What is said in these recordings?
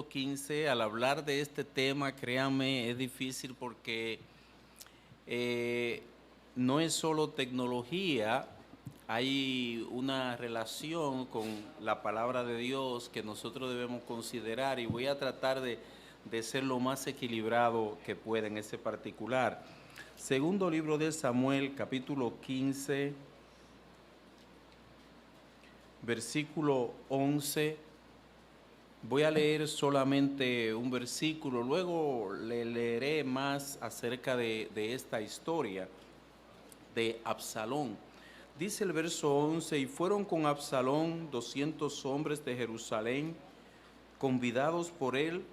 15, al hablar de este tema, créanme, es difícil porque no es solo tecnología, hay una relación con la palabra de Dios que nosotros debemos considerar y voy a tratar de ser lo más equilibrado que pueda en ese particular. Segundo libro de Samuel, capítulo 15, versículo 11. Voy a leer solamente un versículo, luego le leeré más acerca de esta historia de Absalón. Dice el verso 11, y fueron con Absalón 200 hombres de Jerusalén, convidados por él,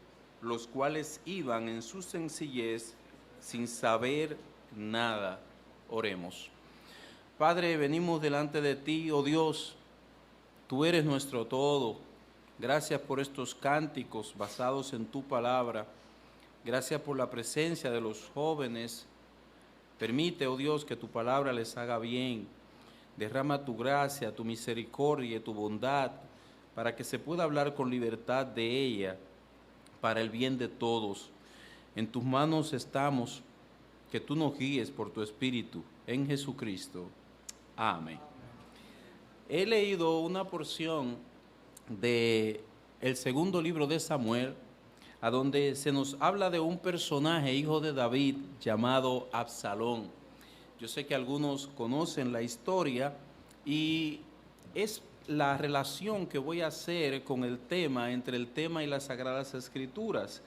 los cuales iban en su sencillez sin saber nada. Oremos. Padre, venimos delante de ti, oh Dios, tú eres nuestro todo. Gracias por estos cánticos basados en tu palabra. Gracias por la presencia de los jóvenes. Permite, oh Dios, que tu palabra les haga bien. Derrama tu gracia, tu misericordia y tu bondad para que se pueda hablar con libertad de ella, para el bien de todos. En tus manos estamos, que tú nos guíes por tu Espíritu, en Jesucristo. Amén. He leído una porción de el segundo libro de Samuel, a donde se nos habla de un personaje, hijo de David, llamado Absalón. Yo sé que algunos conocen la historia y es la relación que voy a hacer con el tema, entre el tema y las Sagradas Escrituras.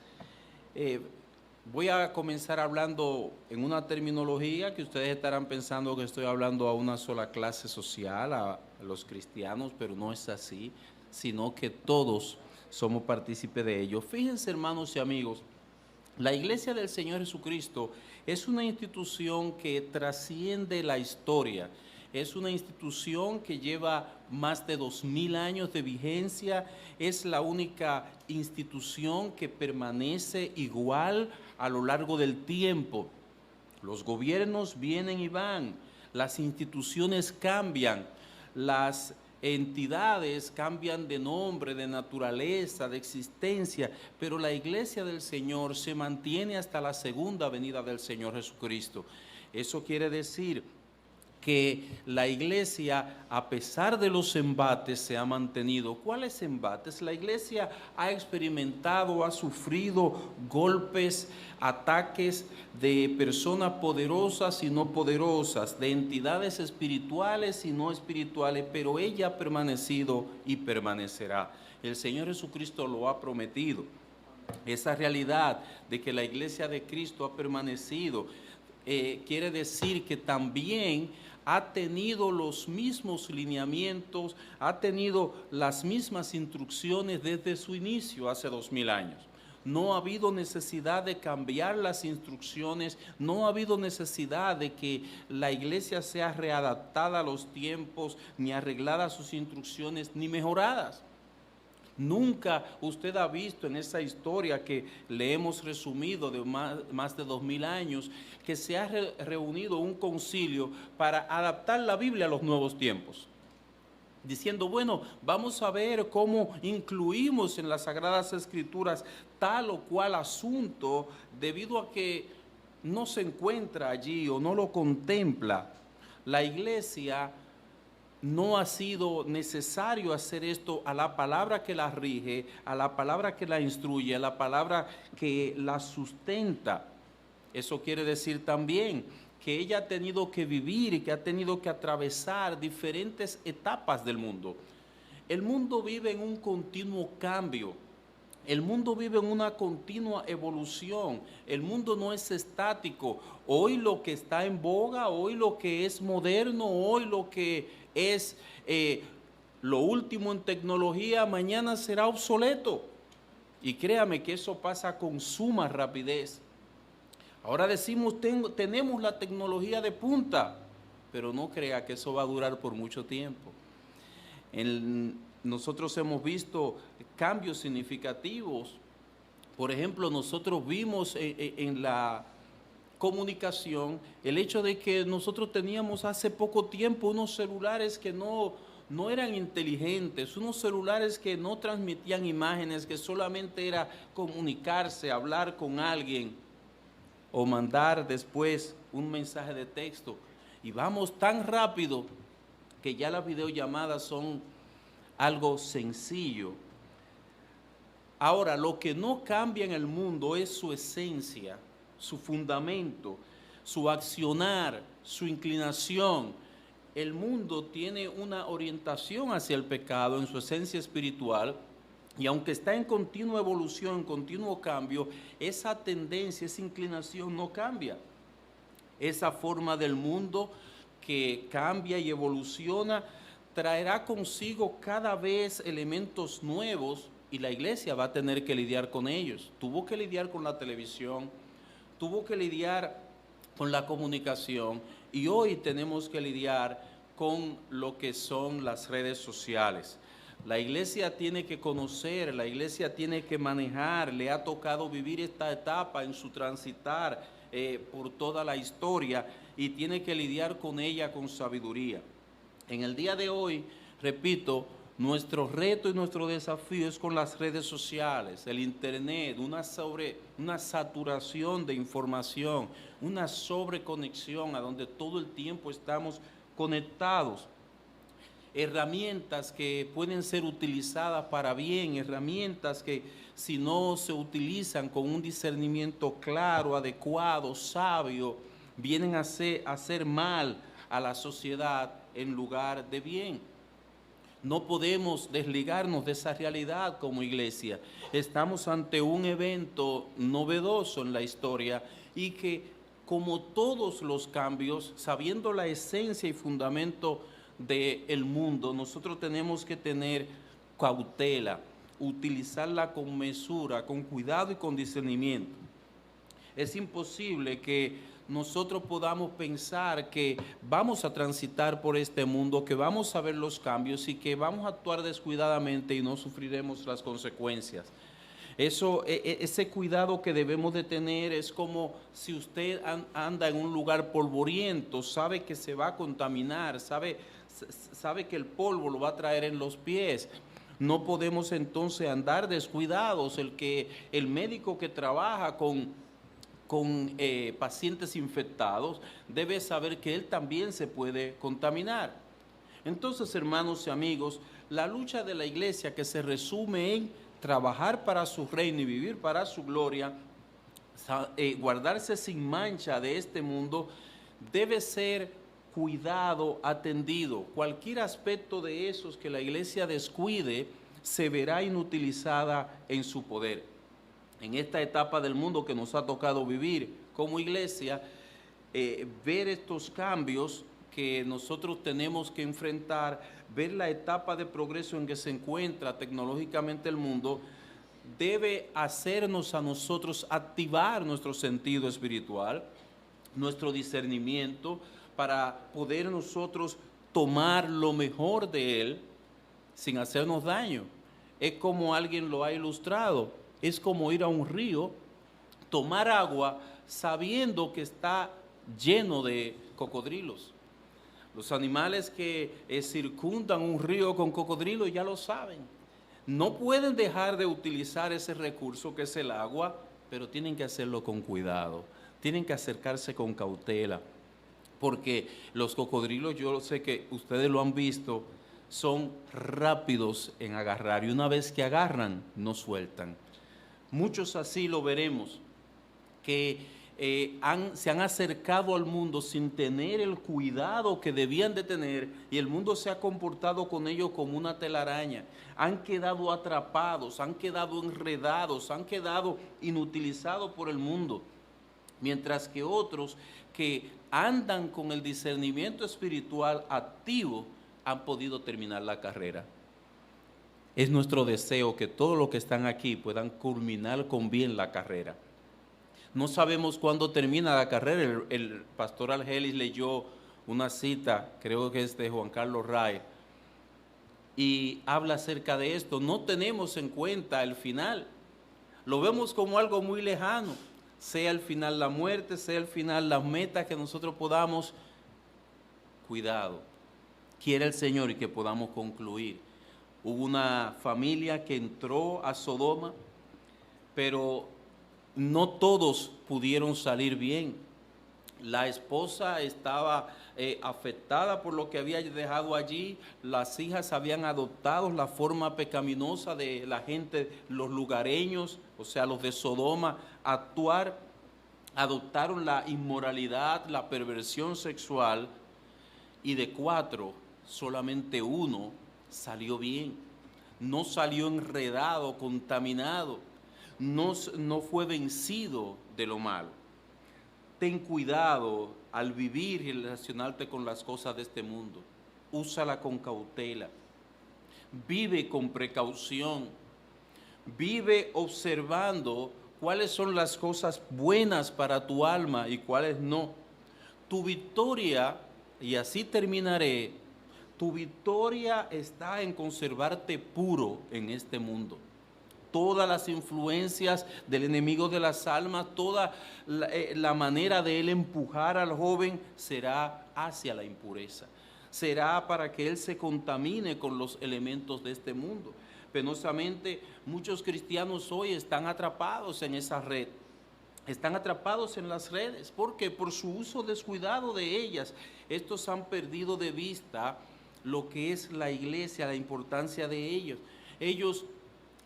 Voy a comenzar hablando en una terminología que ustedes estarán pensando que estoy hablando a una sola clase social, a los cristianos, pero no es así, sino que todos somos partícipes de ello. Fíjense, hermanos y amigos, la Iglesia del Señor Jesucristo es una institución que trasciende la historia. Es una institución que lleva más de 2000 años de vigencia. Es la única institución que permanece igual a lo largo del tiempo. Los gobiernos vienen y van, las instituciones cambian, las entidades cambian de nombre, de naturaleza, de existencia, pero la Iglesia del Señor se mantiene hasta la segunda venida del Señor Jesucristo. Eso quiere decir que la Iglesia, a pesar de los embates, se ha mantenido. ¿Cuáles embates? La Iglesia ha experimentado, ha sufrido golpes, ataques de personas poderosas y no poderosas, de entidades espirituales y no espirituales, pero ella ha permanecido y permanecerá. El Señor Jesucristo lo ha prometido. Esa realidad de que la Iglesia de Cristo ha permanecido quiere decir que también ha tenido los mismos lineamientos, ha tenido las mismas instrucciones desde su inicio hace 2000 años. No ha habido necesidad de cambiar las instrucciones, no ha habido necesidad de que la iglesia sea readaptada a los tiempos, ni arreglada sus instrucciones, ni mejoradas. Nunca usted ha visto en esa historia que le hemos resumido de más de 2000 años que se ha reunido un concilio para adaptar la Biblia a los nuevos tiempos, diciendo, bueno, vamos a ver cómo incluimos en las Sagradas Escrituras tal o cual asunto debido a que no se encuentra allí o no lo contempla. La iglesia no ha sido necesario hacer esto a la palabra que la rige, a la palabra que la instruye, a la palabra que la sustenta. Eso quiere decir también que ella ha tenido que vivir y que ha tenido que atravesar diferentes etapas del mundo. El mundo vive en un continuo cambio. El mundo vive en una continua evolución. El mundo no es estático. Hoy lo que está en boga, hoy lo que es moderno, hoy lo que es lo último en tecnología, mañana será obsoleto. Y créame que eso pasa con suma rapidez. Ahora decimos, tenemos la tecnología de punta, pero no crea que eso va a durar por mucho tiempo. Nosotros hemos visto cambios significativos. Por ejemplo, nosotros vimos en la comunicación el hecho de que nosotros teníamos hace poco tiempo unos celulares que no no eran inteligentes, unos celulares que no transmitían imágenes, que solamente era comunicarse, hablar con alguien o mandar después un mensaje de texto. Y vamos tan rápido que ya las videollamadas son algo sencillo. Ahora, lo que no cambia en el mundo es su esencia, su fundamento, su accionar, su inclinación. El mundo tiene una orientación hacia el pecado en su esencia espiritual, y aunque está en continua evolución, en continuo cambio, esa tendencia, esa inclinación no cambia. Esa forma del mundo que cambia y evoluciona traerá consigo cada vez elementos nuevos, y la iglesia va a tener que lidiar con ellos. Tuvo que lidiar con la televisión, tuvo que lidiar con la comunicación, y hoy tenemos que lidiar con lo que son las redes sociales. La iglesia tiene que conocer, la iglesia tiene que manejar, le ha tocado vivir esta etapa en su transitar por toda la historia, y tiene que lidiar con ella con sabiduría. En el día de hoy, repito, nuestro reto y nuestro desafío es con las redes sociales, el internet, una saturación de información, una sobreconexión a donde todo el tiempo estamos conectados. Herramientas que pueden ser utilizadas para bien, herramientas que si no se utilizan con un discernimiento claro, adecuado, sabio, vienen a hacer mal a la sociedad en lugar de bien. No podemos desligarnos de esa realidad como iglesia. Estamos ante un evento novedoso en la historia, y que, como todos los cambios, sabiendo la esencia y fundamento del mundo, nosotros tenemos que tener cautela, utilizarla con mesura, con cuidado y con discernimiento. Es imposible que nosotros podamos pensar que vamos a transitar por este mundo, que vamos a ver los cambios y que vamos a actuar descuidadamente y no sufriremos las consecuencias. Ese cuidado que debemos de tener es como si usted anda en un lugar polvoriento, sabe que se va a contaminar, sabe que el polvo lo va a traer en los pies. No podemos entonces andar descuidados. El médico que trabaja con pacientes infectados debe saber que él también se puede contaminar. Entonces, hermanos y amigos, la lucha de la iglesia, que se resume en trabajar para su reino y vivir para su gloria, guardarse sin mancha de este mundo, debe ser cuidado, atendido. Cualquier aspecto de esos que la iglesia descuide se verá inutilizada en su poder. En esta etapa del mundo que nos ha tocado vivir como iglesia, ver estos cambios que nosotros tenemos que enfrentar, ver la etapa de progreso en que se encuentra tecnológicamente el mundo, debe hacernos a nosotros activar nuestro sentido espiritual, nuestro discernimiento, para poder nosotros tomar lo mejor de él sin hacernos daño. Es como alguien lo ha ilustrado, es como ir a un río, tomar agua sabiendo que está lleno de cocodrilos. Los animales que circundan un río con cocodrilos ya lo saben. No pueden dejar de utilizar ese recurso que es el agua, pero tienen que hacerlo con cuidado, tienen que acercarse con cautela, porque los cocodrilos, yo sé que ustedes lo han visto, son rápidos en agarrar, y una vez que agarran, no sueltan. Muchos así lo veremos, que se han acercado al mundo sin tener el cuidado que debían de tener, y el mundo se ha comportado con ellos como una telaraña. Han quedado atrapados, han quedado enredados, han quedado inutilizados por el mundo, mientras que otros que andan con el discernimiento espiritual activo han podido terminar la carrera. Es nuestro deseo que todos los que están aquí puedan culminar con bien la carrera. No sabemos cuándo termina la carrera. El pastor Argelis leyó una cita, creo que es de Juan Carlos Ray, y habla acerca de esto. No tenemos en cuenta el final. Lo vemos como algo muy lejano, sea el final la muerte, sea el final las metas que nosotros podamos. Cuidado. quiera el Señor y que podamos concluir. Hubo una familia que entró a Sodoma, pero no todos pudieron salir bien. La esposa estaba afectada por lo que había dejado allí, las hijas habían adoptado la forma pecaminosa de la gente, los lugareños, o sea, los de Sodoma, adoptaron la inmoralidad, la perversión sexual, y de 4, solamente 1 salió bien, no salió enredado, contaminado, no fue vencido de lo malo. Ten cuidado al vivir y relacionarte con las cosas de este mundo. Úsala con cautela. Vive con precaución. Vive observando cuáles son las cosas buenas para tu alma y cuáles no. Tu victoria, y así terminaré, tu victoria está en conservarte puro en este mundo. Todas las influencias del enemigo de las almas, toda la manera de él empujar al joven será hacia la impureza. Será para que él se contamine con los elementos de este mundo. Penosamente, muchos cristianos hoy están atrapados en esa red. Están atrapados en las redes. ¿Por qué? Por su uso descuidado de ellas. Estos han perdido de vista lo que es la iglesia, la importancia de ellos. Ellos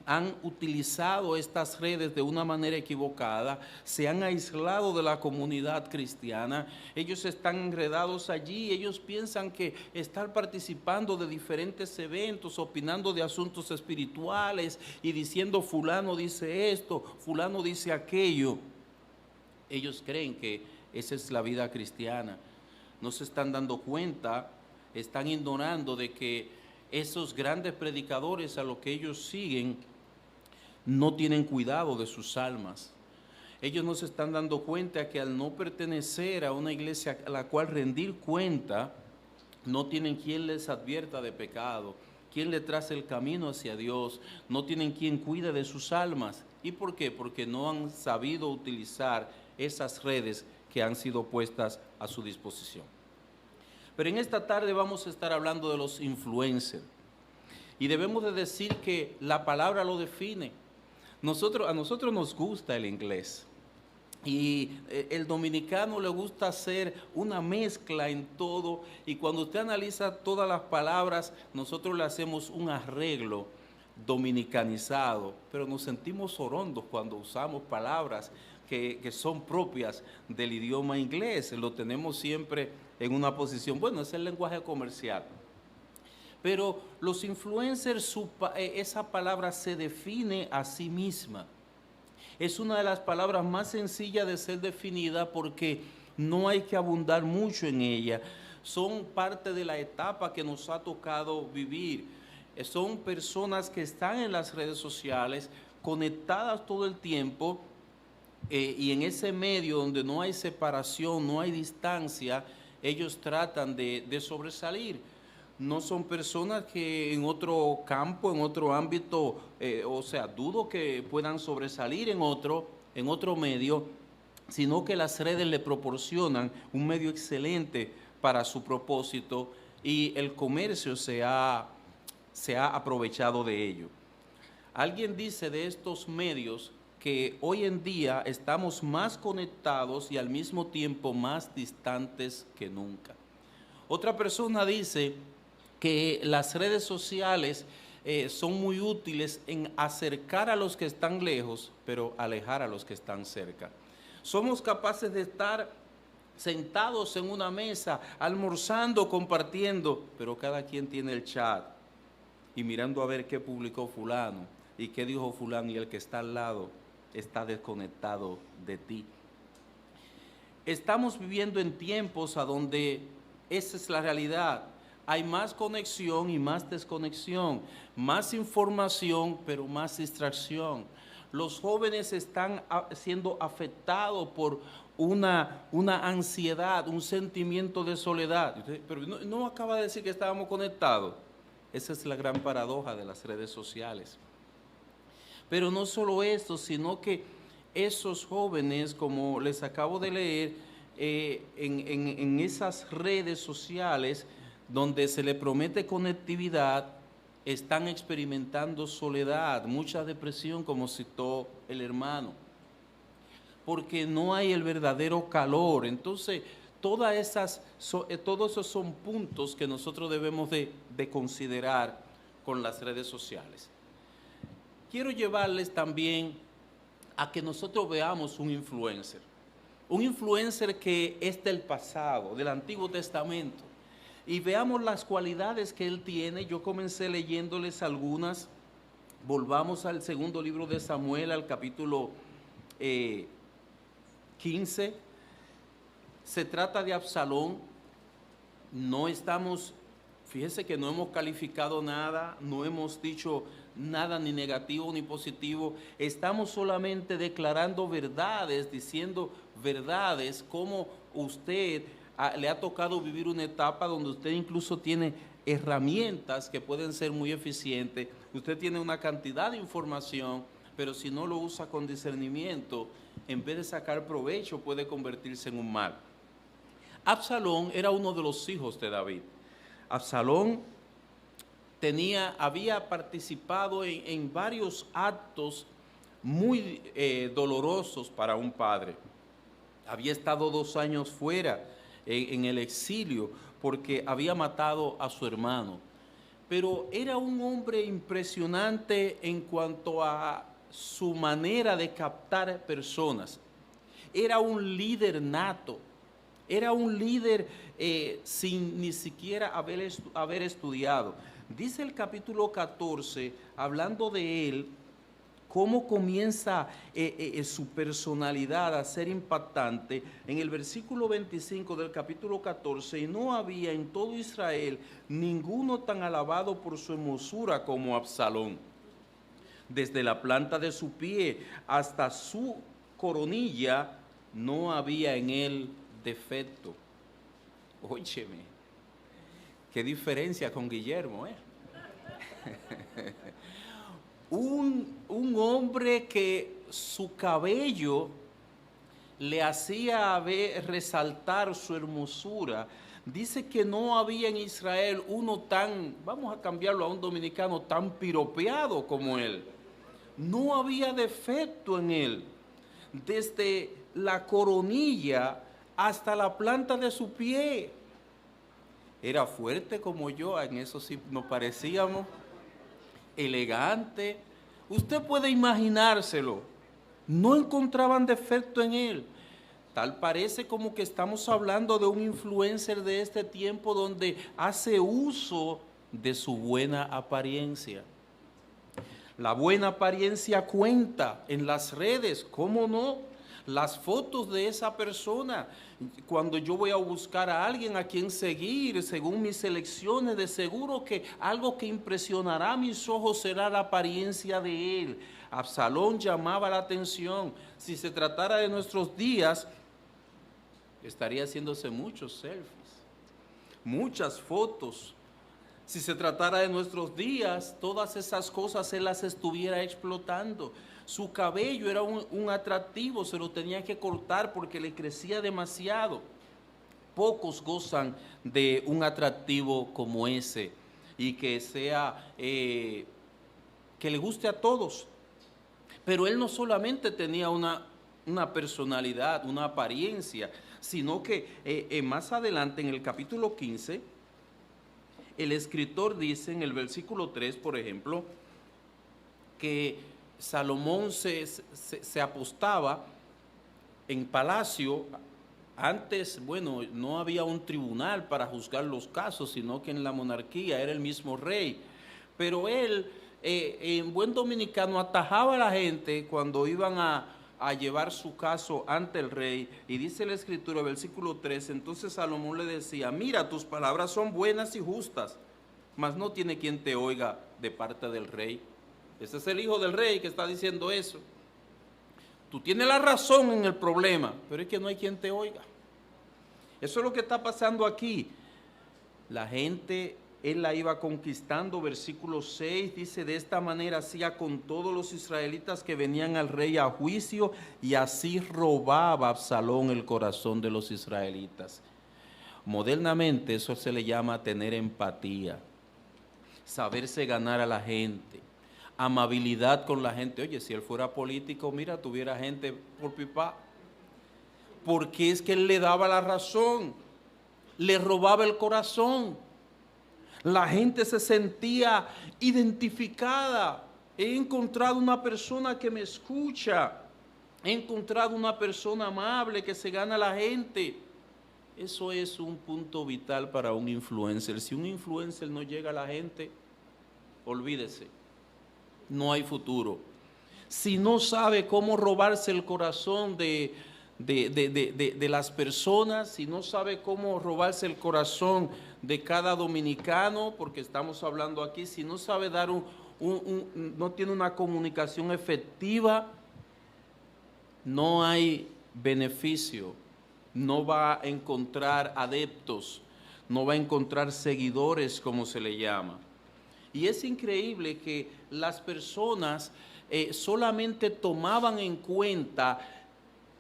han utilizado estas redes de una manera equivocada, se han aislado de la comunidad cristiana, ellos están enredados allí, ellos piensan que estar participando de diferentes eventos, opinando de asuntos espirituales y diciendo fulano dice esto, fulano dice aquello, ellos creen que esa es la vida cristiana. No se están dando cuenta, están ignorando de que esos grandes predicadores a los que ellos siguen no tienen cuidado de sus almas. Ellos no se están dando cuenta que al no pertenecer a una iglesia a la cual rendir cuenta, no tienen quien les advierta de pecado, quien le trace el camino hacia Dios, no tienen quien cuide de sus almas. ¿Y por qué? Porque no han sabido utilizar esas redes que han sido puestas a su disposición. Pero en esta tarde vamos a estar hablando de los influencers. Y debemos de decir que la palabra lo define. A nosotros nos gusta el inglés. Y el dominicano le gusta hacer una mezcla en todo. Y cuando usted analiza todas las palabras, nosotros le hacemos un arreglo dominicanizado. Pero nos sentimos orondos cuando usamos palabras que son propias del idioma inglés. Lo tenemos siempre en una posición, bueno, es el lenguaje comercial. Pero los influencers, esa palabra se define a sí misma. Es una de las palabras más sencillas de ser definida porque no hay que abundar mucho en ella. Son parte de la etapa que nos ha tocado vivir. Son personas que están en las redes sociales, conectadas todo el tiempo, y en ese medio donde no hay separación, no hay distancia, ellos tratan de sobresalir. No son personas que en otro campo, en otro ámbito, dudo que puedan sobresalir en otro medio, sino que las redes le proporcionan un medio excelente para su propósito y el comercio se ha aprovechado de ello. Alguien dice de estos medios que hoy en día estamos más conectados y al mismo tiempo más distantes que nunca. Otra persona dice que las redes sociales son muy útiles en acercar a los que están lejos, pero alejar a los que están cerca. Somos capaces de estar sentados en una mesa, almorzando, compartiendo, pero cada quien tiene el chat y mirando a ver qué publicó fulano y qué dijo fulano, y el que está al lado está desconectado de ti. Estamos viviendo en tiempos a donde esa es la realidad. Hay más conexión y más desconexión, más información, pero más distracción. Los jóvenes están siendo afectados por una ansiedad, un sentimiento de soledad. Pero no acaba de decir que estábamos conectados. Esa es la gran paradoja de las redes sociales. Pero no solo esto, sino que esos jóvenes, como les acabo de leer, en esas redes sociales, donde se le promete conectividad, están experimentando soledad, mucha depresión, como citó el hermano, porque no hay el verdadero calor. Entonces, todos esos son puntos que nosotros debemos de considerar con las redes sociales. Quiero llevarles también a que nosotros veamos un influencer que es del pasado, del Antiguo Testamento, y veamos las cualidades que él tiene. Yo comencé leyéndoles algunas. Volvamos al segundo libro de Samuel, al capítulo 15. Se trata de Absalón. Fíjese que no hemos calificado nada, no hemos dicho nada ni negativo ni positivo. Estamos solamente declarando verdades, diciendo verdades, como usted le ha tocado vivir una etapa donde usted incluso tiene herramientas que pueden ser muy eficientes. Usted tiene una cantidad de información, pero si no lo usa con discernimiento, en vez de sacar provecho, puede convertirse en un mal. Absalón era uno de los hijos de David. Absalón había participado en varios actos muy dolorosos para un padre. Había estado 2 años fuera en el exilio porque había matado a su hermano. Pero era un hombre impresionante en cuanto a su manera de captar personas. Era un líder nato. Era un líder sin ni siquiera haber estudiado. Dice el capítulo 14, hablando de él, cómo comienza su personalidad a ser impactante. En el versículo 25 del capítulo 14, y no había en todo Israel ninguno tan alabado por su hermosura como Absalón. Desde la planta de su pie hasta su coronilla no había en él defecto. Óyeme, qué diferencia con Guillermo, un hombre que su cabello le hacía resaltar su hermosura. Dice que no había en Israel uno tan, vamos a cambiarlo a un dominicano, tan piropeado como él. No había defecto en él. Desde la coronilla hasta la planta de su pie. Era fuerte como yo, en eso sí nos parecíamos, elegante. Usted puede imaginárselo. No encontraban defecto en él. Tal parece como que estamos hablando de un influencer de este tiempo donde hace uso de su buena apariencia. La buena apariencia cuenta en las redes, ¿cómo no? Las fotos de esa persona. Cuando yo voy a buscar a alguien a quien seguir, según mis selecciones, de seguro que algo que impresionará a mis ojos será la apariencia de él. Absalón llamaba la atención. Si se tratara de nuestros días, estaría haciéndose muchos selfies, muchas fotos. Si se tratara de nuestros días, todas esas cosas él las estuviera explotando. Su cabello era un atractivo, se lo tenía que cortar porque le crecía demasiado. Pocos gozan de un atractivo como ese y que sea, que le guste a todos. Pero él no solamente tenía una personalidad, una apariencia, sino que más adelante en el capítulo 15, el escritor dice en el versículo 3, por ejemplo, que Salomón se apostaba en palacio. Antes, bueno, no había un tribunal para juzgar los casos, sino que en la monarquía era el mismo rey. Pero él, en buen dominicano, atajaba a la gente cuando iban a llevar su caso ante el rey. Y dice la escritura, versículo 3, entonces Salomón le decía, mira, tus palabras son buenas y justas, mas no tiene quien te oiga de parte del rey. Ese es el hijo del rey que está diciendo eso. Tú tienes la razón en el problema, pero es que no hay quien te oiga. Eso es lo que está pasando aquí. La gente, él la iba conquistando. Versículo 6 dice, de esta manera hacía con todos los israelitas que venían al rey a juicio, y así robaba Absalón el corazón de los israelitas. Modernamente eso se le llama tener empatía, saberse ganar a la gente, amabilidad con la gente. Oye, si él fuera político, mira, tuviera gente por pipa, porque es que él le daba la razón, le robaba el corazón. La gente se sentía identificada. He encontrado una persona que me escucha, he encontrado una persona amable que se gana a la gente. Eso es un punto vital para un influencer. Si un influencer no llega a la gente, olvídese, no hay futuro. Si no sabe cómo robarse el corazón de las personas, si no sabe cómo robarse el corazón de cada dominicano, porque estamos hablando aquí, si no sabe dar no tiene una comunicación efectiva, no hay beneficio, no va a encontrar adeptos, no va a encontrar seguidores, como se le llama. Y es increíble que las personas solamente tomaban en cuenta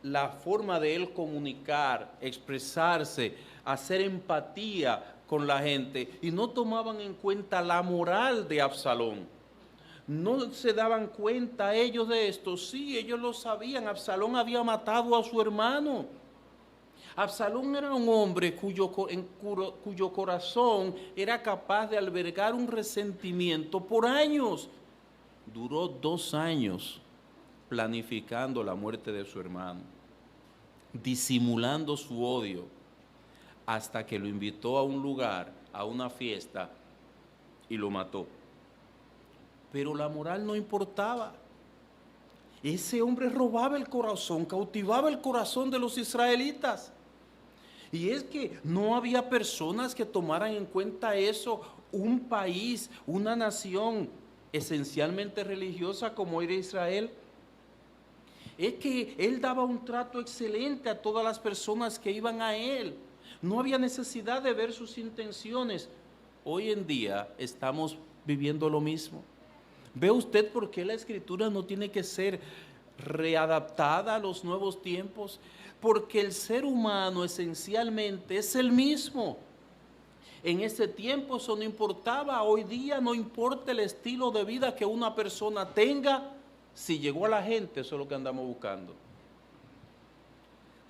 la forma de él comunicar, expresarse, hacer empatía con la gente, y no tomaban en cuenta la moral de Absalón. No se daban cuenta ellos de esto. Sí, ellos lo sabían. Absalón había matado a su hermano. Absalón era un hombre cuyo corazón era capaz de albergar un resentimiento por años. Duró 2 años planificando la muerte de su hermano, disimulando su odio, hasta que lo invitó a un lugar, a una fiesta, y lo mató. Pero la moral no importaba. Ese hombre robaba el corazón, cautivaba el corazón de los israelitas. Y es que no había personas que tomaran en cuenta eso. Un país, una nación esencialmente religiosa como era Israel, es que él daba un trato excelente a todas las personas que iban a él. No había necesidad de ver sus intenciones. Hoy en día estamos viviendo lo mismo. ¿Ve usted por qué la escritura no tiene que ser readaptada a los nuevos tiempos? Porque el ser humano esencialmente es el mismo. En ese tiempo eso no importaba, hoy día no importa el estilo de vida que una persona tenga, si llegó a la gente, eso es lo que andamos buscando.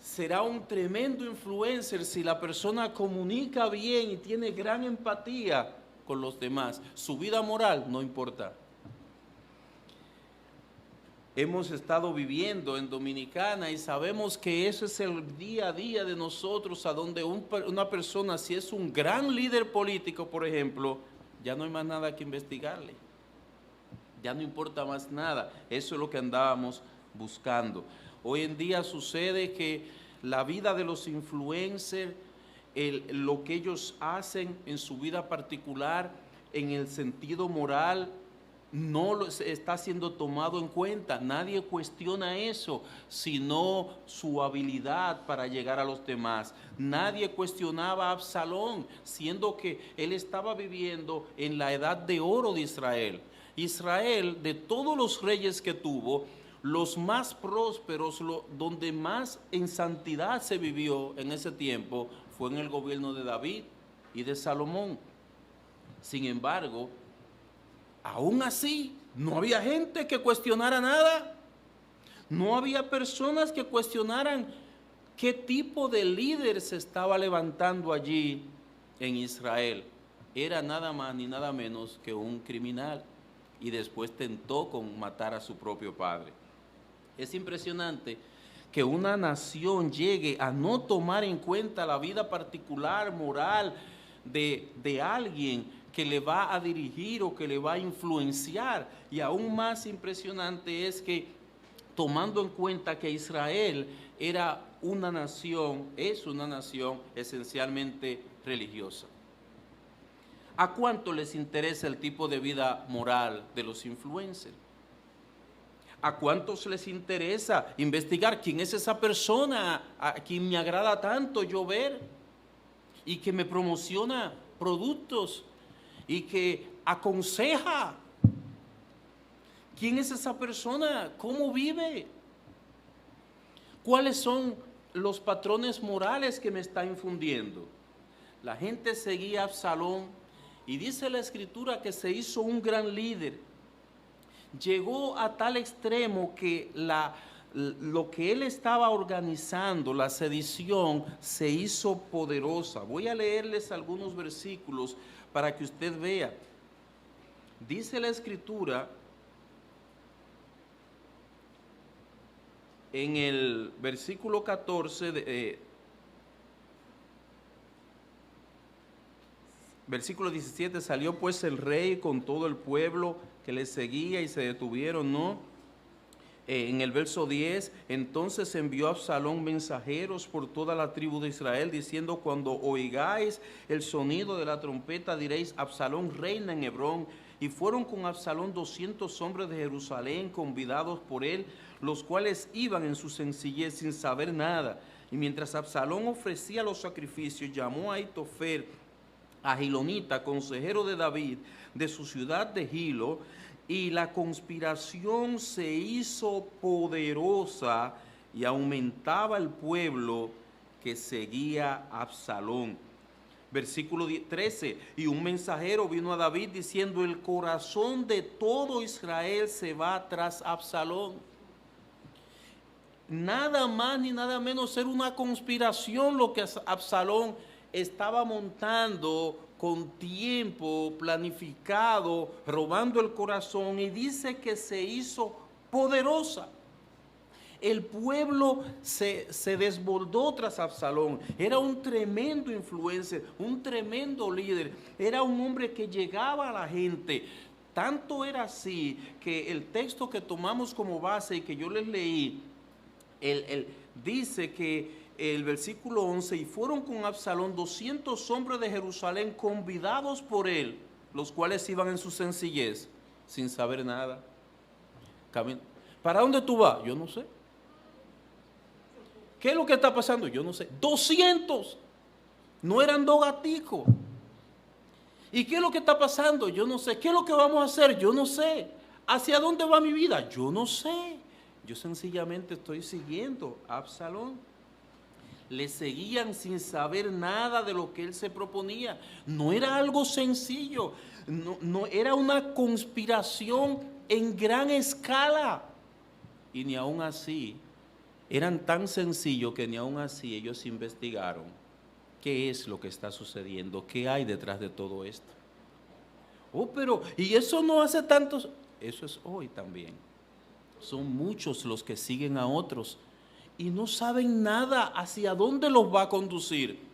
Será un tremendo influencer si la persona comunica bien y tiene gran empatía con los demás. Su vida moral no importa. Hemos estado viviendo en Dominicana y sabemos que eso es el día a día de nosotros, a donde una persona, si es un gran líder político, por ejemplo, ya no hay más nada que investigarle. Ya no importa más nada. Eso es lo que andábamos buscando. Hoy en día sucede que la vida de los influencers, lo que ellos hacen en su vida particular, en el sentido moral, no está siendo tomado en cuenta. Nadie cuestiona eso, sino su habilidad para llegar a los demás. Nadie cuestionaba a Absalón, siendo que él estaba viviendo en la edad de oro de Israel. Israel, de todos los reyes que tuvo, los más prósperos, donde más en santidad se vivió en ese tiempo, fue en el gobierno de David y de Salomón. Sin embargo, aún así, no había gente que cuestionara nada. No había personas que cuestionaran qué tipo de líder se estaba levantando allí en Israel. Era nada más ni nada menos que un criminal, y después tentó con matar a su propio padre. Es impresionante que una nación llegue a no tomar en cuenta la vida particular, moral de alguien que le va a dirigir o que le va a influenciar. Y aún más impresionante es que, tomando en cuenta que Israel era una nación, es una nación esencialmente religiosa. ¿A cuánto les interesa el tipo de vida moral de los influencers? ¿A cuántos les interesa investigar quién es esa persona a quien me agrada tanto yo ver y que me promociona productos y que aconseja? ¿Quién es esa persona? ¿Cómo vive? ¿Cuáles son los patrones morales que me está infundiendo? La gente seguía a Absalón y dice la escritura que se hizo un gran líder. Llegó a tal extremo que lo que él estaba organizando, la sedición, se hizo poderosa. Voy a leerles algunos versículos para que usted vea. Dice la escritura en el versículo 14, versículo 17, salió pues el rey con todo el pueblo que le seguía y se detuvieron, ¿no? En el verso 10, entonces envió a Absalón mensajeros por toda la tribu de Israel, diciendo, cuando oigáis el sonido de la trompeta, diréis, Absalón reina en Hebrón. Y fueron con Absalón 200 hombres de Jerusalén, convidados por él, los cuales iban en su sencillez sin saber nada. Y mientras Absalón ofrecía los sacrificios, llamó a Ahitofel, a Gilonita, consejero de David, de su ciudad de Gilo, y la conspiración se hizo poderosa y aumentaba el pueblo que seguía a Absalón. Versículo 13, y un mensajero vino a David diciendo, el corazón de todo Israel se va tras Absalón. Nada más ni nada menos, era una conspiración lo que Absalón estaba montando con tiempo planificado, robando el corazón, y dice que se hizo poderosa. El pueblo se desbordó tras Absalón. Era un tremendo influencer, un tremendo líder. Era un hombre que llegaba a la gente. Tanto era así que el texto que tomamos como base y que yo les leí, dice que el versículo 11, y fueron con Absalón 200 hombres de Jerusalén convidados por él, los cuales iban en su sencillez, sin saber nada. ¿Para dónde tú vas? Yo no sé. ¿Qué es lo que está pasando? Yo no sé. 200. No eran dos gaticos. ¿Y qué es lo que está pasando? Yo no sé. ¿Qué es lo que vamos a hacer? Yo no sé. ¿Hacia dónde va mi vida? Yo no sé. Yo sencillamente estoy siguiendo a Absalón. Le seguían sin saber nada de lo que él se proponía. No era algo sencillo. No era una conspiración en gran escala. Y ni aún así, eran tan sencillos que ni aún así ellos investigaron qué es lo que está sucediendo, qué hay detrás de todo esto. Oh, pero, y eso no hace tantos, eso es hoy también. Son muchos los que siguen a otros y no saben nada hacia dónde los va a conducir.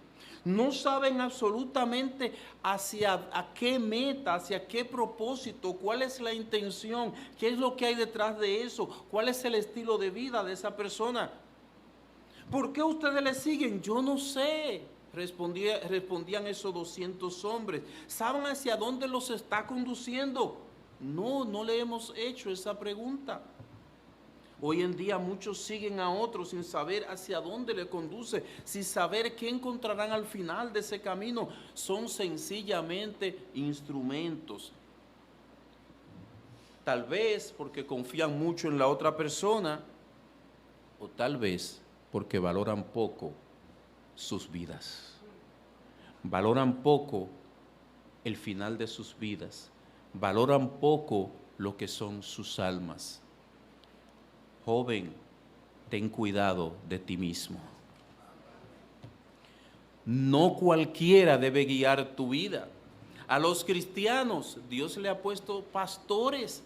No saben absolutamente a qué meta, hacia qué propósito, cuál es la intención, qué es lo que hay detrás de eso, cuál es el estilo de vida de esa persona. ¿Por qué ustedes le siguen? Yo no sé, respondían esos 200 hombres. ¿Saben hacia dónde los está conduciendo? No le hemos hecho esa pregunta. Hoy en día muchos siguen a otros sin saber hacia dónde le conduce, sin saber qué encontrarán al final de ese camino. Son sencillamente instrumentos. Tal vez porque confían mucho en la otra persona, o tal vez porque valoran poco sus vidas. Valoran poco el final de sus vidas. Valoran poco lo que son sus almas. Joven, ten cuidado de ti mismo. No cualquiera debe guiar tu vida. A los cristianos, Dios le ha puesto pastores,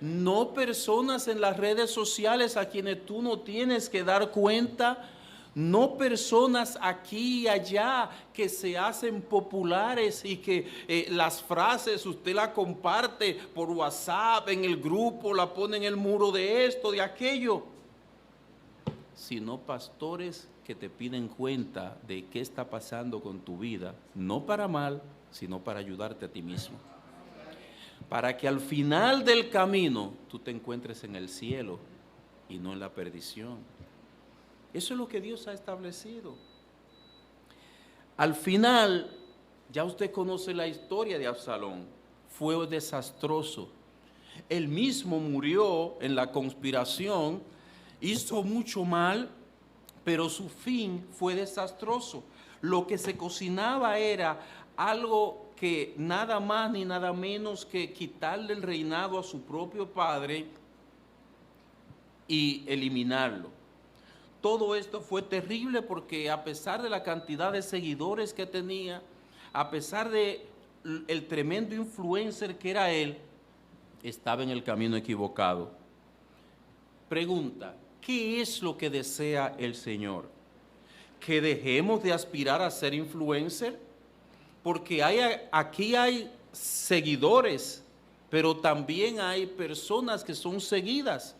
no personas en las redes sociales a quienes tú no tienes que dar cuenta, no personas aquí y allá que se hacen populares y que las frases usted las comparte por WhatsApp, en el grupo, la pone en el muro de esto, de aquello, sino pastores que te piden cuenta de qué está pasando con tu vida, no para mal, sino para ayudarte a ti mismo. Para que al final del camino tú te encuentres en el cielo y no en la perdición. Eso es lo que Dios ha establecido. Al final, ya usted conoce la historia de Absalón. Fue desastroso. Él mismo murió en la conspiración, hizo mucho mal, pero su fin fue desastroso. Lo que se cocinaba era algo que nada más ni nada menos que quitarle el reinado a su propio padre y eliminarlo. Todo esto fue terrible porque a pesar de la cantidad de seguidores que tenía, a pesar de el tremendo influencer que era él, estaba en el camino equivocado. Pregunta, ¿qué es lo que desea el Señor? ¿Que dejemos de aspirar a ser influencer? Porque aquí hay seguidores, pero también hay personas que son seguidas.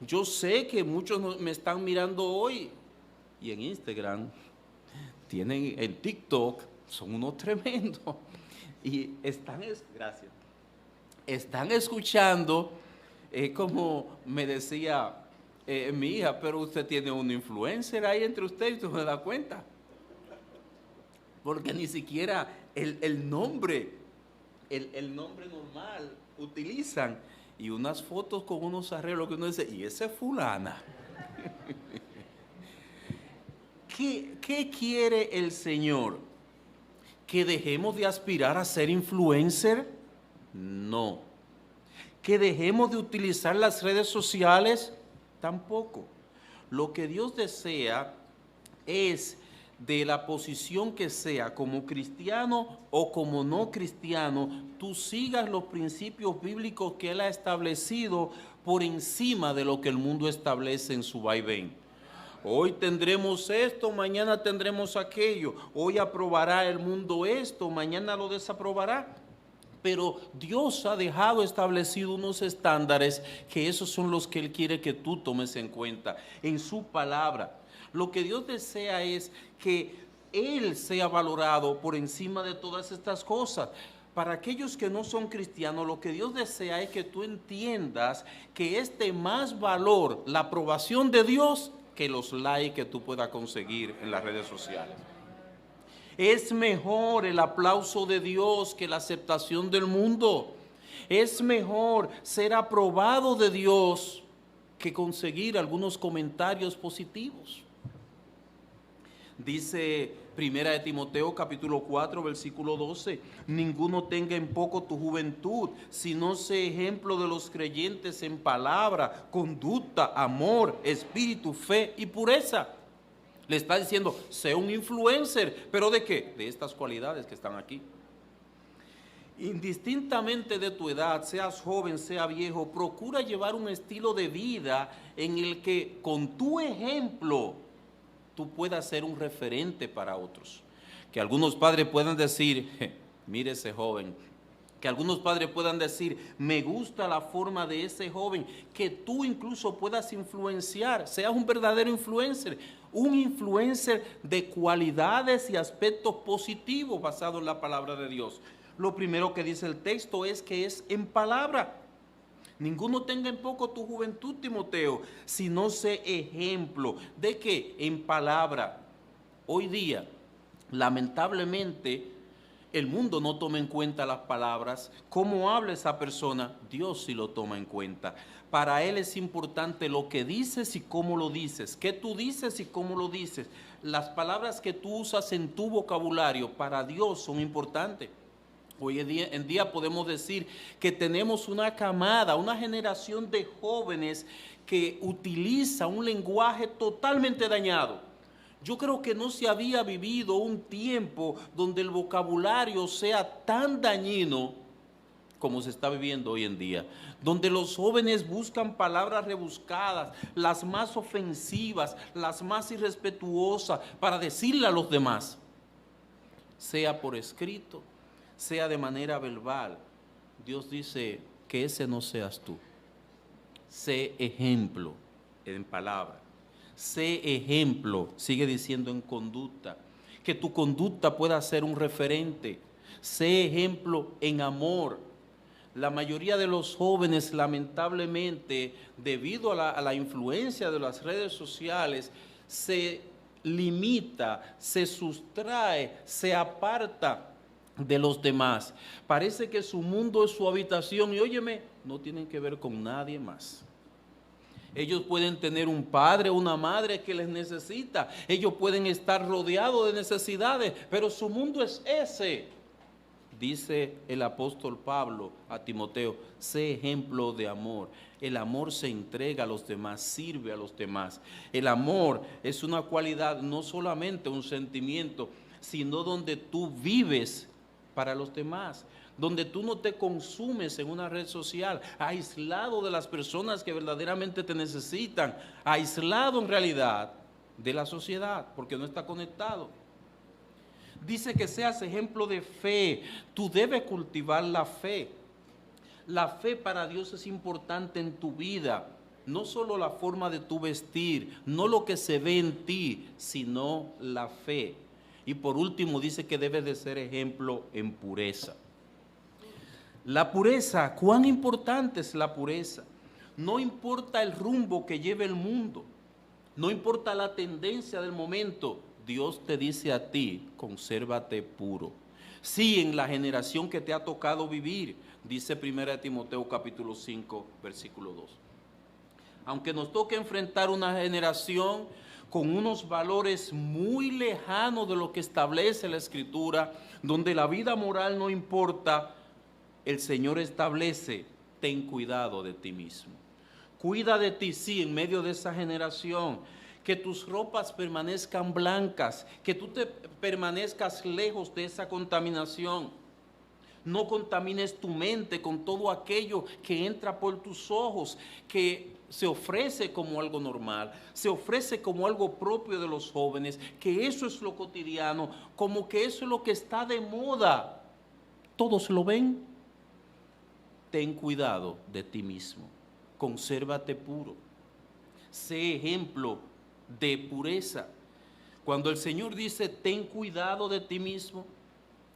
Yo sé que muchos me están mirando hoy y en Instagram, tienen en TikTok, son unos tremendos. Y gracias, están escuchando, como me decía mi hija, pero usted tiene un influencer ahí entre ustedes y usted no se da cuenta. Porque ni siquiera el nombre normal utilizan. Y unas fotos con unos arreglos que uno dice, ¿y esa es fulana? ¿Qué quiere el Señor? ¿Que dejemos de aspirar a ser influencer? No. ¿Que dejemos de utilizar las redes sociales? Tampoco. Lo que Dios desea es, de la posición que sea, como cristiano o como no cristiano, tú sigas los principios bíblicos que Él ha establecido por encima de lo que el mundo establece en su vaivén. Hoy tendremos esto, mañana tendremos aquello. Hoy aprobará el mundo esto, mañana lo desaprobará. Pero Dios ha dejado establecido unos estándares que esos son los que Él quiere que tú tomes en cuenta en su palabra. Lo que Dios desea es que Él sea valorado por encima de todas estas cosas. Para aquellos que no son cristianos, lo que Dios desea es que tú entiendas que es de más valor la aprobación de Dios que los likes que tú puedas conseguir en las redes sociales. Es mejor el aplauso de Dios que la aceptación del mundo. Es mejor ser aprobado de Dios que conseguir algunos comentarios positivos. Dice Primera de Timoteo capítulo 4 versículo 12, ninguno tenga en poco tu juventud, sino sé ejemplo de los creyentes en palabra, conducta, amor, espíritu, fe y pureza. Le está diciendo, sé un influencer, ¿pero de qué? De estas cualidades que están aquí. Indistintamente de tu edad, seas joven, sea viejo, procura llevar un estilo de vida en el que con tu ejemplo tú puedas ser un referente para otros. Que algunos padres puedan decir, mire ese joven. Que algunos padres puedan decir, me gusta la forma de ese joven. Que tú incluso puedas influenciar, seas un verdadero influencer. Un influencer de cualidades y aspectos positivos basados en la palabra de Dios. Lo primero que dice el texto es que es en palabra. Ninguno tenga en poco tu juventud, Timoteo, sino sé ejemplo. ¿De qué? En palabra. Hoy día, lamentablemente, el mundo no toma en cuenta las palabras. ¿Cómo habla esa persona? Dios sí lo toma en cuenta. Para Él es importante lo que dices y cómo lo dices. ¿Qué tú dices y cómo lo dices? Las palabras que tú usas en tu vocabulario para Dios son importantes. Hoy en día podemos decir que tenemos una camada, una generación de jóvenes que utiliza un lenguaje totalmente dañado. Yo creo que no se había vivido un tiempo donde el vocabulario sea tan dañino como se está viviendo hoy en día, donde los jóvenes buscan palabras rebuscadas, las más ofensivas, las más irrespetuosas, para decirle a los demás, sea por escrito, sea de manera verbal. Dios dice que ese no seas tú. Sé ejemplo en palabra. Sé ejemplo, sigue diciendo, en conducta. Que tu conducta pueda ser un referente. Sé ejemplo en amor. La mayoría de los jóvenes, lamentablemente, debido a la influencia de las redes sociales, se limita, se sustrae, se aparta de los demás. Parece que su mundo es su habitación y óyeme, no tienen que ver con nadie más. Ellos pueden tener un padre o una madre que les necesita. Ellos pueden estar rodeados de necesidades, pero su mundo es ese. Dice el apóstol Pablo a Timoteo, sé ejemplo de amor. El amor se entrega a los demás, sirve a los demás. El amor es una cualidad, no solamente un sentimiento, sino donde tú vives para los demás, donde tú no te consumes en una red social, aislado de las personas que verdaderamente te necesitan, aislado en realidad de la sociedad, porque no está conectado. Dice que seas ejemplo de fe. Tú debes cultivar la fe. La fe para Dios es importante en tu vida. No solo la forma de tu vestir, no lo que se ve en ti, sino la fe. Y por último dice que debes de ser ejemplo en pureza. La pureza, ¿cuán importante es la pureza? No importa el rumbo que lleve el mundo, no importa la tendencia del momento, Dios te dice a ti, consérvate puro. Sí, en la generación que te ha tocado vivir, dice 1 Timoteo capítulo 5, versículo 2. Aunque nos toque enfrentar una generación con unos valores muy lejanos de lo que establece la Escritura, donde la vida moral no importa, el Señor establece, ten cuidado de ti mismo. Cuida de ti, sí, en medio de esa generación. Que tus ropas permanezcan blancas, que tú te permanezcas lejos de esa contaminación. No contamines tu mente con todo aquello que entra por tus ojos, que se ofrece como algo normal, se ofrece como algo propio de los jóvenes, que eso es lo cotidiano, como que eso es lo que está de moda. Todos lo ven. Ten cuidado de ti mismo, consérvate puro, sé ejemplo de pureza. Cuando el Señor dice ten cuidado de ti mismo,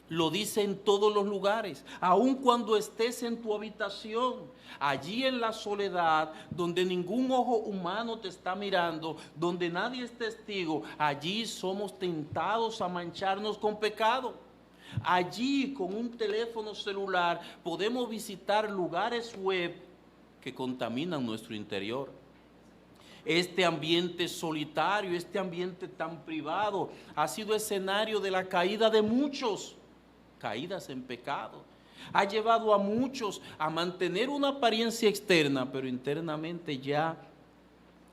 lo dice en todos los lugares, aun cuando estés en tu habitación, allí en la soledad, donde ningún ojo humano te está mirando, donde nadie es testigo, allí somos tentados a mancharnos con pecado. Allí con un teléfono celular podemos visitar lugares web que contaminan nuestro interior. Este ambiente solitario, este ambiente tan privado, ha sido escenario de la caída de muchos, caídas en pecado. Ha llevado a muchos a mantener una apariencia externa, pero internamente ya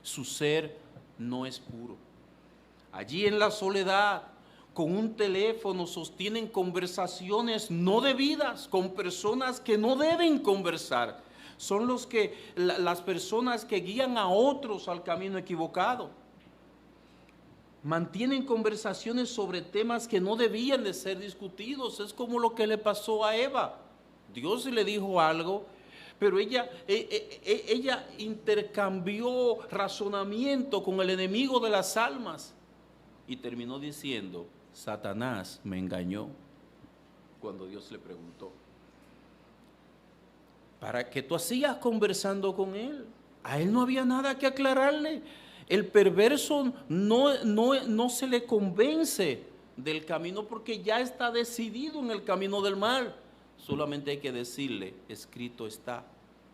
su ser no es puro. Allí en la soledad, con un teléfono, sostienen conversaciones no debidas con personas que no deben conversar. Son las personas que guían a otros al camino equivocado. Mantienen conversaciones sobre temas que no debían de ser discutidos. Es como lo que le pasó a Eva. Dios le dijo algo, pero ella intercambió razonamiento con el enemigo de las almas y terminó diciendo, Satanás me engañó, cuando Dios le preguntó, ¿para qué tú hacías conversando con él? A él no había nada que aclararle. El perverso no se le convence del camino porque ya está decidido en el camino del mal. Solamente hay que decirle, escrito está,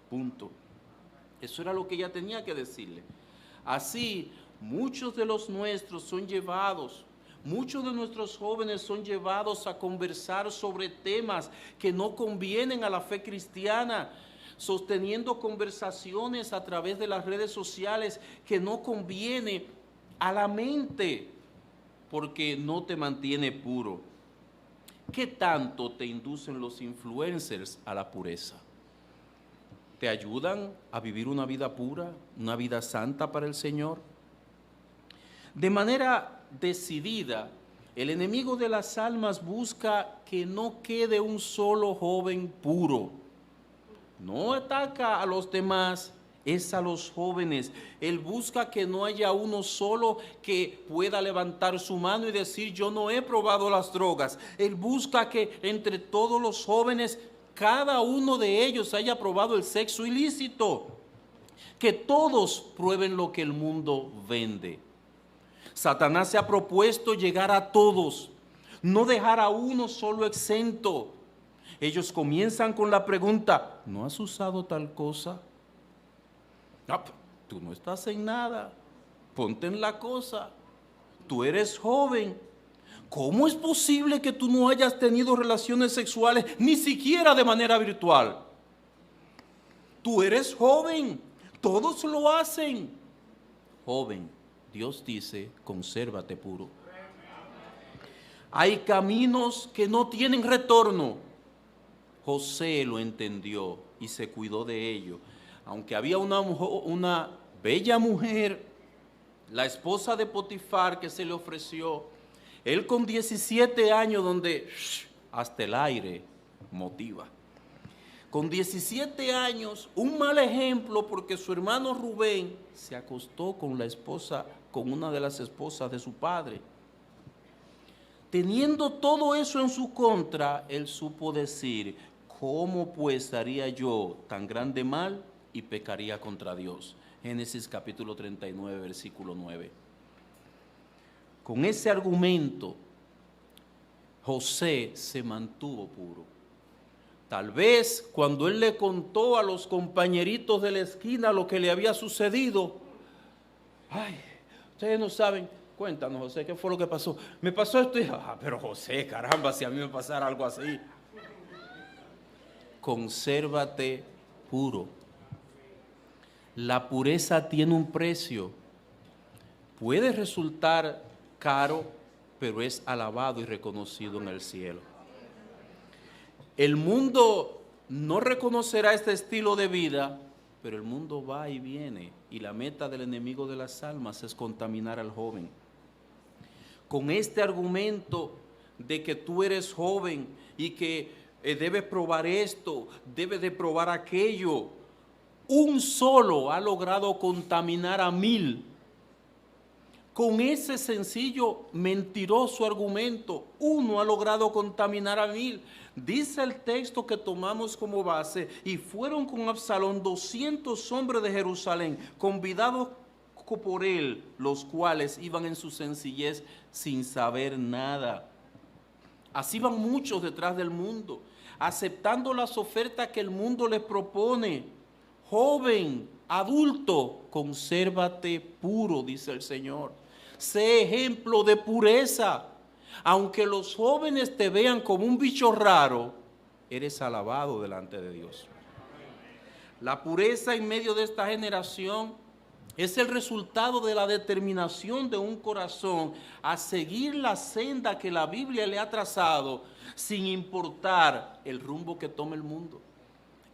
punto. Eso era lo que ella tenía que decirle. Así, muchos de los nuestros son llevados, muchos de nuestros jóvenes son llevados a conversar sobre temas que no convienen a la fe cristiana, sosteniendo conversaciones a través de las redes sociales que no conviene a la mente, porque no te mantiene puro. ¿Qué tanto te inducen los influencers a la pureza? ¿Te ayudan a vivir una vida pura, una vida santa para el Señor? De manera decidida, el enemigo de las almas busca que no quede un solo joven puro. No ataca a los demás, es a los jóvenes. Él busca que no haya uno solo que pueda levantar su mano y decir, yo no he probado las drogas. Él busca que entre todos los jóvenes, cada uno de ellos haya probado el sexo ilícito. Que todos prueben lo que el mundo vende. Satanás se ha propuesto llegar a todos, no dejar a uno solo exento. Ellos comienzan con la pregunta, ¿no has usado tal cosa? No, tú no estás en nada, ponte en la cosa, tú eres joven. ¿Cómo es posible que tú no hayas tenido relaciones sexuales ni siquiera de manera virtual? Tú eres joven, todos lo hacen. Joven, Dios dice, consérvate puro. Hay caminos que no tienen retorno. José lo entendió y se cuidó de ello. Aunque había una bella mujer, la esposa de Potifar, que se le ofreció, él con 17 años, donde hasta el aire motiva. Con 17 años, un mal ejemplo, porque su hermano Rubén se acostó con la esposa, con una de las esposas de su padre. Teniendo todo eso en su contra, él supo decir, ¿cómo pues haría yo tan grande mal y pecaría contra Dios? Génesis capítulo 39, versículo 9. Con ese argumento, José se mantuvo puro. Tal vez cuando él le contó a los compañeritos de la esquina lo que le había sucedido, ay, ustedes no saben, cuéntanos, José, ¿qué fue lo que pasó? Me pasó esto y, pero José, caramba, si a mí me pasara algo así. Consérvate puro. La pureza tiene un precio. Puede resultar caro, pero es alabado y reconocido en el cielo. El mundo no reconocerá este estilo de vida, pero el mundo va y viene, y la meta del enemigo de las almas es contaminar al joven. Con este argumento de que tú eres joven y que debes probar esto, debes de probar aquello, un solo ha logrado contaminar a 1000. Con ese sencillo, mentiroso argumento, uno ha logrado contaminar a 1000. Dice el texto que tomamos como base, y fueron con Absalón 200 hombres de Jerusalén, convidados por él, los cuales iban en su sencillez sin saber nada. Así van muchos detrás del mundo, aceptando las ofertas que el mundo les propone. Joven, adulto, consérvate puro, dice el Señor. Sé ejemplo de pureza. Aunque los jóvenes te vean como un bicho raro, eres alabado delante de Dios. La pureza en medio de esta generación es el resultado de la determinación de un corazón a seguir la senda que la Biblia le ha trazado, sin importar el rumbo que tome el mundo.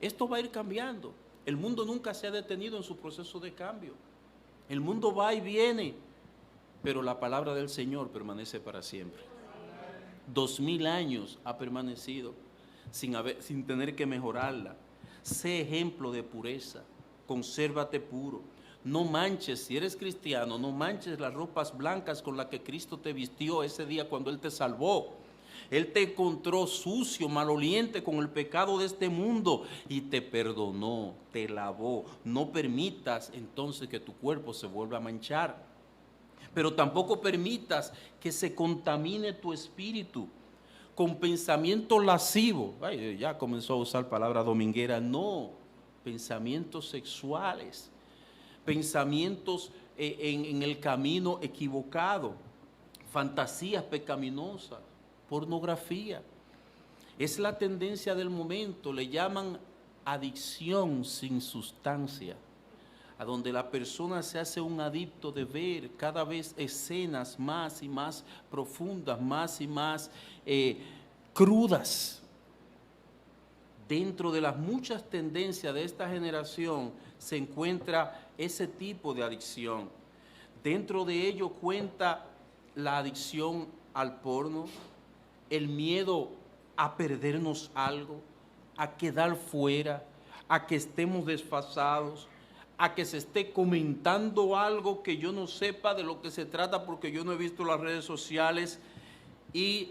Esto va a ir cambiando. El mundo nunca se ha detenido en su proceso de cambio. El mundo va y viene, pero la palabra del Señor permanece para siempre. 2000 años ha permanecido sin tener que mejorarla. Sé ejemplo de pureza, consérvate puro. No manches, si eres cristiano, no manches las ropas blancas con las que Cristo te vistió ese día cuando Él te salvó. Él te encontró sucio, maloliente con el pecado de este mundo y te perdonó, te lavó. No permitas entonces que tu cuerpo se vuelva a manchar. Pero tampoco permitas que se contamine tu espíritu con pensamientos lascivos. Ay, ya comenzó a usar palabra dominguera. No, pensamientos sexuales, pensamientos en el camino equivocado, fantasías pecaminosas, pornografía. Es la tendencia del momento, le llaman adicción sin sustancia, a donde la persona se hace un adicto de ver cada vez escenas más y más profundas, más y más crudas. Dentro de las muchas tendencias de esta generación se encuentra ese tipo de adicción. Dentro de ello cuenta la adicción al porno, el miedo a perdernos algo, a quedar fuera, a que estemos desfasados, a que se esté comentando algo que yo no sepa de lo que se trata porque yo no he visto las redes sociales, y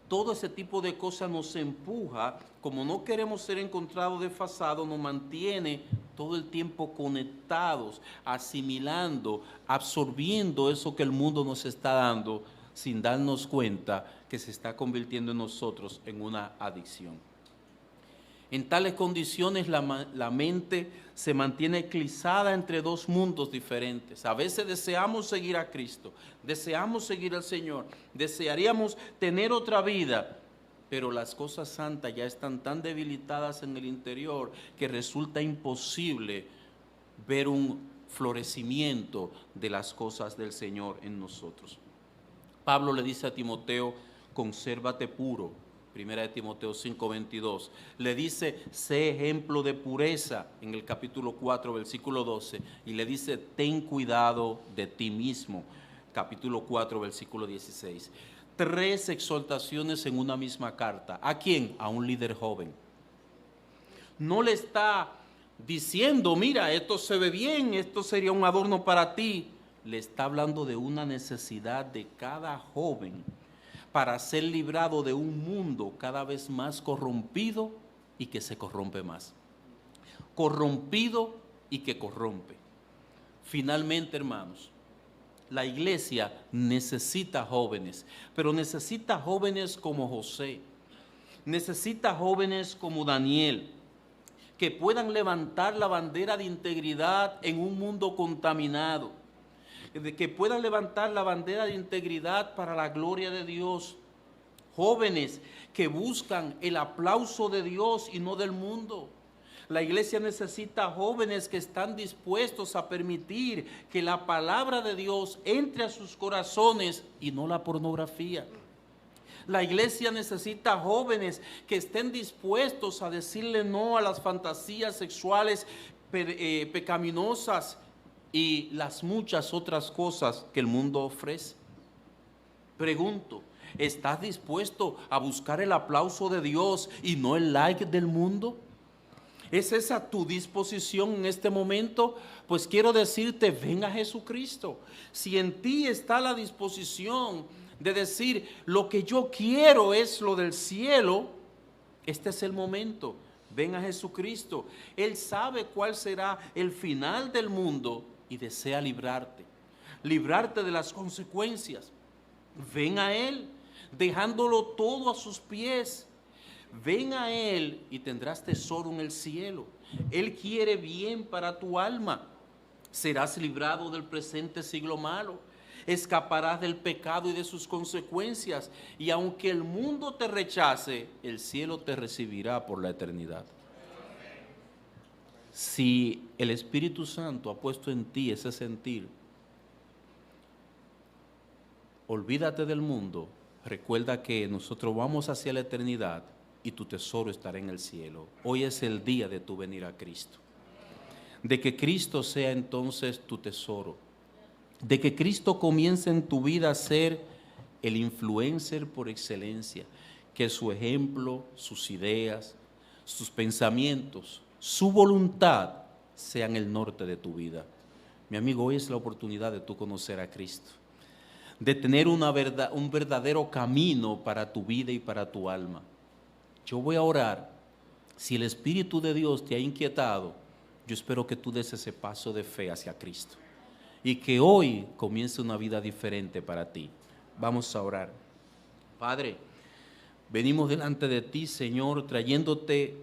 todo ese tipo de cosas nos empuja, como no queremos ser encontrados desfasados, nos mantiene todo el tiempo conectados, asimilando, absorbiendo eso que el mundo nos está dando, sin darnos cuenta que se está convirtiendo en nosotros en una adicción. En tales condiciones la mente se mantiene eclipsada entre dos mundos diferentes. A veces deseamos seguir a Cristo, deseamos seguir al Señor, desearíamos tener otra vida, pero las cosas santas ya están tan debilitadas en el interior que resulta imposible ver un florecimiento de las cosas del Señor en nosotros. Pablo le dice a Timoteo, consérvate puro. Primera de Timoteo 5:22. Le dice, sé ejemplo de pureza en el capítulo 4, versículo 12. Y le dice, ten cuidado de ti mismo. Capítulo 4, versículo 16. 3 exhortaciones en una misma carta. ¿A quién? A un líder joven. No le está diciendo, mira, esto se ve bien, esto sería un adorno para ti. Le está hablando de una necesidad de cada joven para ser librado de un mundo cada vez más corrompido y que se corrompe más. Corrompido y que corrompe. Finalmente, hermanos, la iglesia necesita jóvenes, pero necesita jóvenes como José, necesita jóvenes como Daniel, que puedan levantar la bandera de integridad en un mundo contaminado, que puedan levantar la bandera de integridad para la gloria de Dios. Jóvenes que buscan el aplauso de Dios y no del mundo. La iglesia necesita jóvenes que están dispuestos a permitir que la palabra de Dios entre a sus corazones y no la pornografía. La iglesia necesita jóvenes que estén dispuestos a decirle no a las fantasías sexuales pecaminosas y las muchas otras cosas que el mundo ofrece. Pregunto, ¿estás dispuesto a buscar el aplauso de Dios y no el like del mundo? ¿Es esa tu disposición en este momento? Pues quiero decirte, ven a Jesucristo. Si en ti está la disposición de decir, lo que yo quiero es lo del cielo, este es el momento. Ven a Jesucristo. Él sabe cuál será el final del mundo y desea librarte de las consecuencias. Ven a Él, dejándolo todo a sus pies. Ven a Él y tendrás tesoro en el cielo. Él quiere bien para tu alma. Serás librado del presente siglo malo. Escaparás del pecado y de sus consecuencias. Y aunque el mundo te rechace, el cielo te recibirá por la eternidad. Si el Espíritu Santo ha puesto en ti ese sentir, olvídate del mundo. Recuerda que nosotros vamos hacia la eternidad y tu tesoro estará en el cielo. Hoy es el día de tu venir a Cristo. De que Cristo sea entonces tu tesoro. De que Cristo comience en tu vida a ser el influencer por excelencia. Que su ejemplo, sus ideas, sus pensamientos, su voluntad sean el norte de tu vida. Mi amigo, hoy es la oportunidad de tú conocer a Cristo. De tener un verdadero camino para tu vida y para tu alma. Yo voy a orar. Si el Espíritu de Dios te ha inquietado, yo espero que tú des ese paso de fe hacia Cristo y que hoy comience una vida diferente para ti. Vamos a orar. Padre, venimos delante de ti, Señor, trayéndote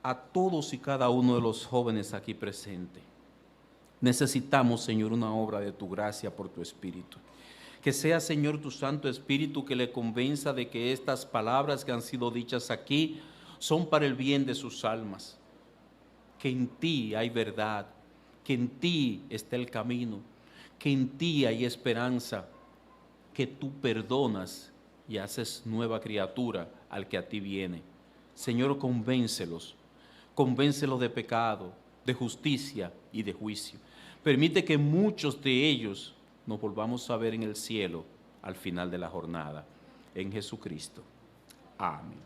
a todos y cada uno de los jóvenes aquí presentes. Necesitamos, Señor, una obra de tu gracia por tu Espíritu. Que sea, Señor, tu Santo Espíritu que le convenza de que estas palabras que han sido dichas aquí son para el bien de sus almas. Que en ti hay verdad, que en ti está el camino, que en ti hay esperanza, que tú perdonas y haces nueva criatura al que a ti viene. Señor, convéncelos de pecado, de justicia y de juicio. Permite que muchos de ellos nos volvamos a ver en el cielo al final de la jornada. En Jesucristo. Amén.